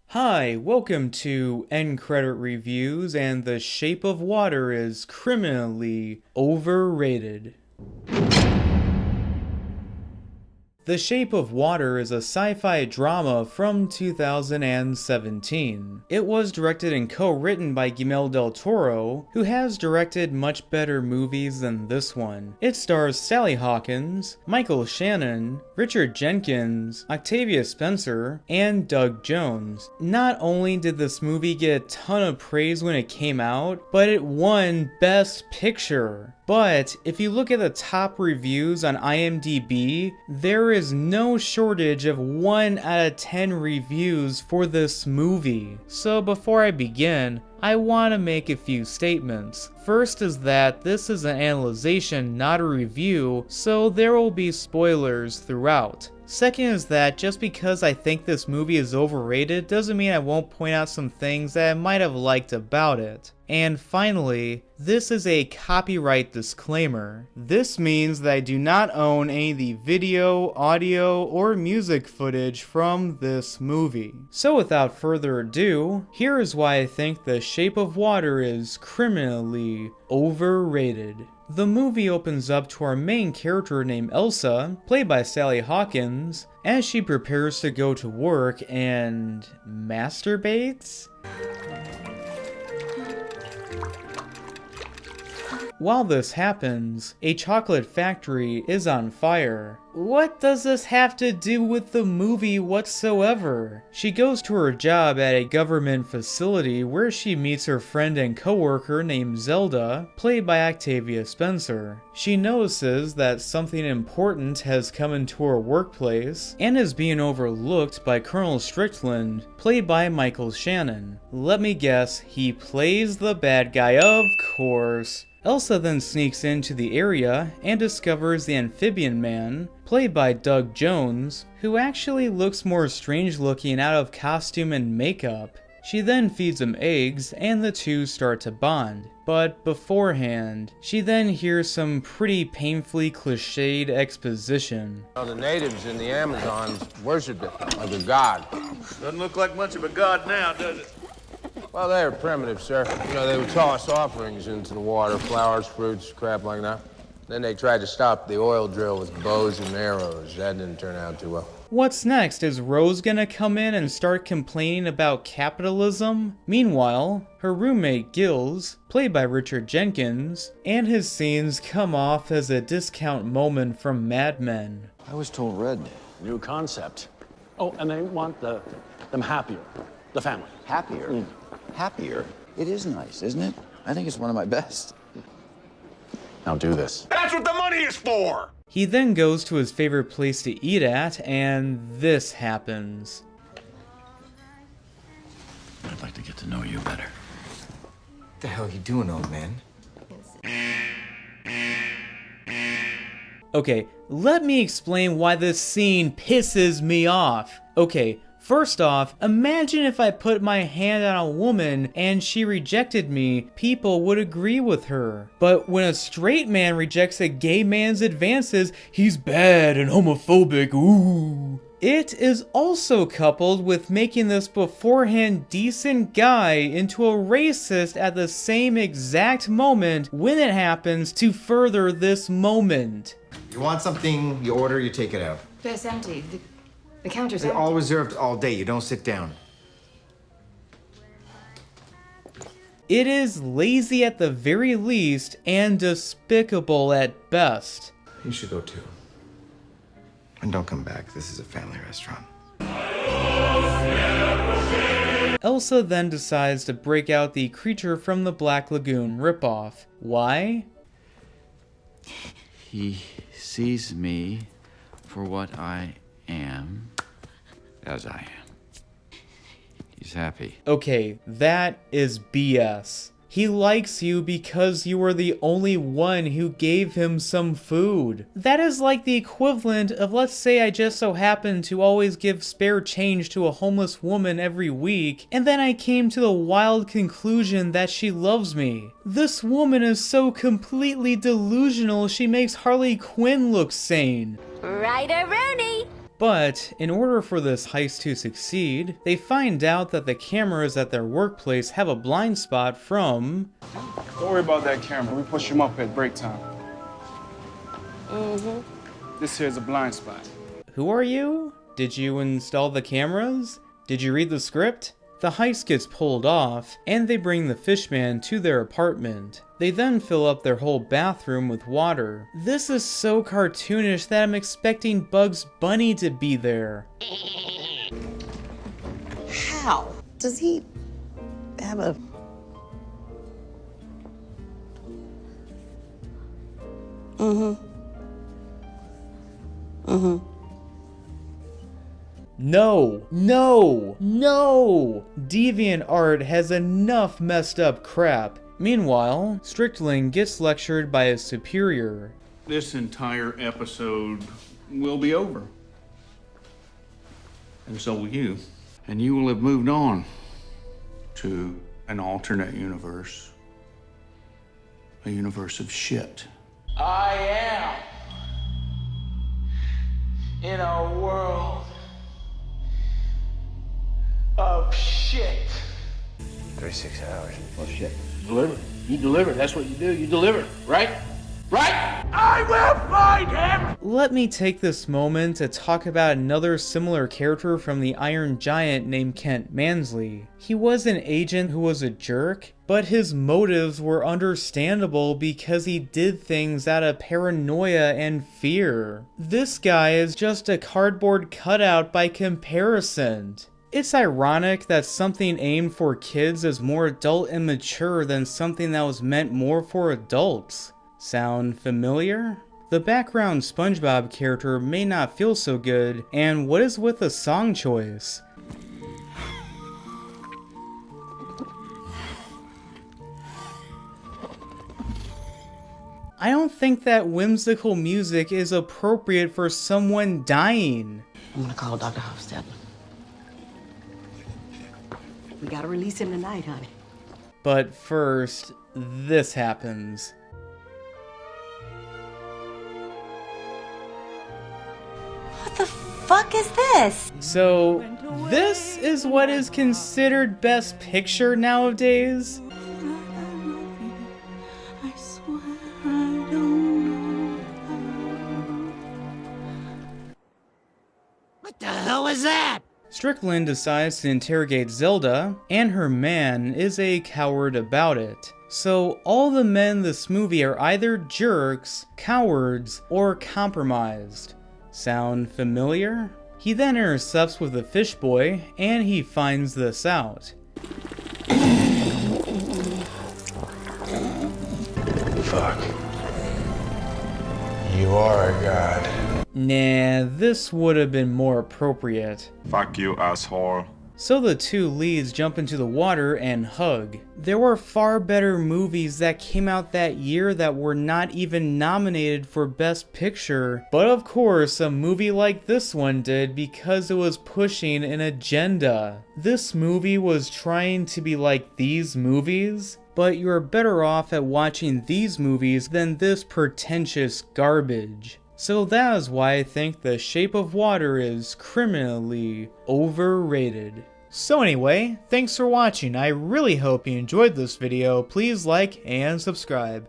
Hi, welcome to End Credit Reviews, and The Shape of Water is criminally overrated. The Shape of Water is a sci-fi drama from 2017. It was directed and co-written by Guillermo del Toro, who has directed much better movies than this one. It stars Sally Hawkins, Michael Shannon, Richard Jenkins, Octavia Spencer, and Doug Jones. Not only did this movie get a ton of praise when it came out, but it won Best Picture. But if you look at the top reviews on IMDb, there is no shortage of 1 out of 10 reviews for this movie. So before I begin, I want to make a few statements. First is that this is an analyzation, not a review, so there will be spoilers throughout. Second is that just because I think this movie is overrated doesn't mean I won't point out some things that I might have liked about it. And finally, this is a copyright disclaimer. This means that I do not own any of the video, audio, or music footage from this movie. So without further ado, here is why I think The Shape of Water is criminally overrated. The movie opens up to our main character named Elsa, played by Sally Hawkins, as she prepares to go to work and masturbates? While this happens, a chocolate factory is on fire. What does this have to do with the movie whatsoever? She goes to her job at a government facility where she meets her friend and coworker named Zelda, played by Octavia Spencer. She notices that something important has come into her workplace and is being overlooked by Colonel Strickland, played by Michael Shannon. Let me guess, he plays the bad guy, of course. Elsa then sneaks into the area and discovers the amphibian man, played by Doug Jones, who actually looks more strange looking out of costume and makeup. She then feeds him eggs and the two start to bond. But beforehand, she then hears some pretty painfully cliched exposition. Well, the natives in the Amazons worshiped it like a god. Doesn't look like much of a god now, does it? Well, they were primitive, sir. You know, they would toss offerings into the water, flowers, fruits, crap like that. Then they tried to stop the oil drill with bows and arrows. That didn't turn out too well. What's next? Is Rose gonna come in and start complaining about capitalism? Meanwhile, her roommate Gills, played by Richard Jenkins, and his scenes come off as a discount moment from Mad Men. I was told red. New concept. Oh, and they want them happier. The family. Happier? Happier? It is nice, isn't it? I think it's one of my best. Now do this. That's what the money is for! He then goes to his favorite place to eat at, and this happens. I'd like to get to know you better. What the hell are you doing, old man? Okay, let me explain why this scene pisses me off. Okay, first off, imagine if I put my hand on a woman and she rejected me, people would agree with her. But when a straight man rejects a gay man's advances, he's bad and homophobic, ooh. It is also coupled with making this beforehand decent guy into a racist at the same exact moment when it happens to further this moment. You want something, you order, you take it out. It's empty. The counter's They're empty. all reserved all day. You don't sit down. It is lazy at the very least and despicable at best. You should go too. And don't come back. This is a family restaurant. Elsa then decides to break out the Creature from the Black Lagoon ripoff. Why? He sees me for what I am, as I am. He's happy. Okay, that is BS. He likes you because you were the only one who gave him some food. That is like the equivalent of, let's say I just so happen to always give spare change to a homeless woman every week, and then I came to the wild conclusion that she loves me. This woman is so completely delusional she makes Harley Quinn look sane. Right, Rooney? But in order for this heist to succeed, they find out that the cameras at their workplace have a blind spot from... Don't worry about that camera. We push him up at break time. This here's a blind spot. Who are you? Did you install the cameras? Did you read the script? The heist gets pulled off, and they bring the fishman to their apartment. They then fill up their whole bathroom with water. This is so cartoonish that I'm expecting Bugs Bunny to be there. How does he have a... No, no, no! DeviantArt has enough messed up crap. Meanwhile, Strickland gets lectured by his superior. This entire episode will be over. And so will you. And you will have moved on to an alternate universe. A universe of shit. I am in a world of shit. 36 hours. Oh, shit. Deliver. You deliver. That's what you do. You deliver. Right? Right? I will find him! Let me take this moment to talk about another similar character from the Iron Giant named Kent Mansley. He was an agent who was a jerk, but his motives were understandable because he did things out of paranoia and fear. This guy is just a cardboard cutout by comparison. It's ironic that something aimed for kids is more adult and mature than something that was meant more for adults. Sound familiar? The background SpongeBob character may not feel so good, and what is with the song choice? I don't think that whimsical music is appropriate for someone dying. I'm gonna call Dr. Hofstadter. We gotta release him tonight, honey. But first, this happens. What the fuck is this? So, this is what is considered Best Picture nowadays? I swear I don't know. What the hell is that? Strickland decides to interrogate Zelda, and her man is a coward about it. So all the men in this movie are either jerks, cowards, or compromised. Sound familiar? He then intercepts with the fish boy, and he finds this out. Fuck. You are a god. Nah, this would have been more appropriate. Fuck you, asshole. So the two leads jump into the water and hug. There were far better movies that came out that year that were not even nominated for Best Picture, but of course a movie like this one did because it was pushing an agenda. This movie was trying to be like these movies, but you're better off at watching these movies than this pretentious garbage. So that is why I think The Shape of Water is criminally overrated. So anyway, thanks for watching. I really hope you enjoyed this video. Please like and subscribe.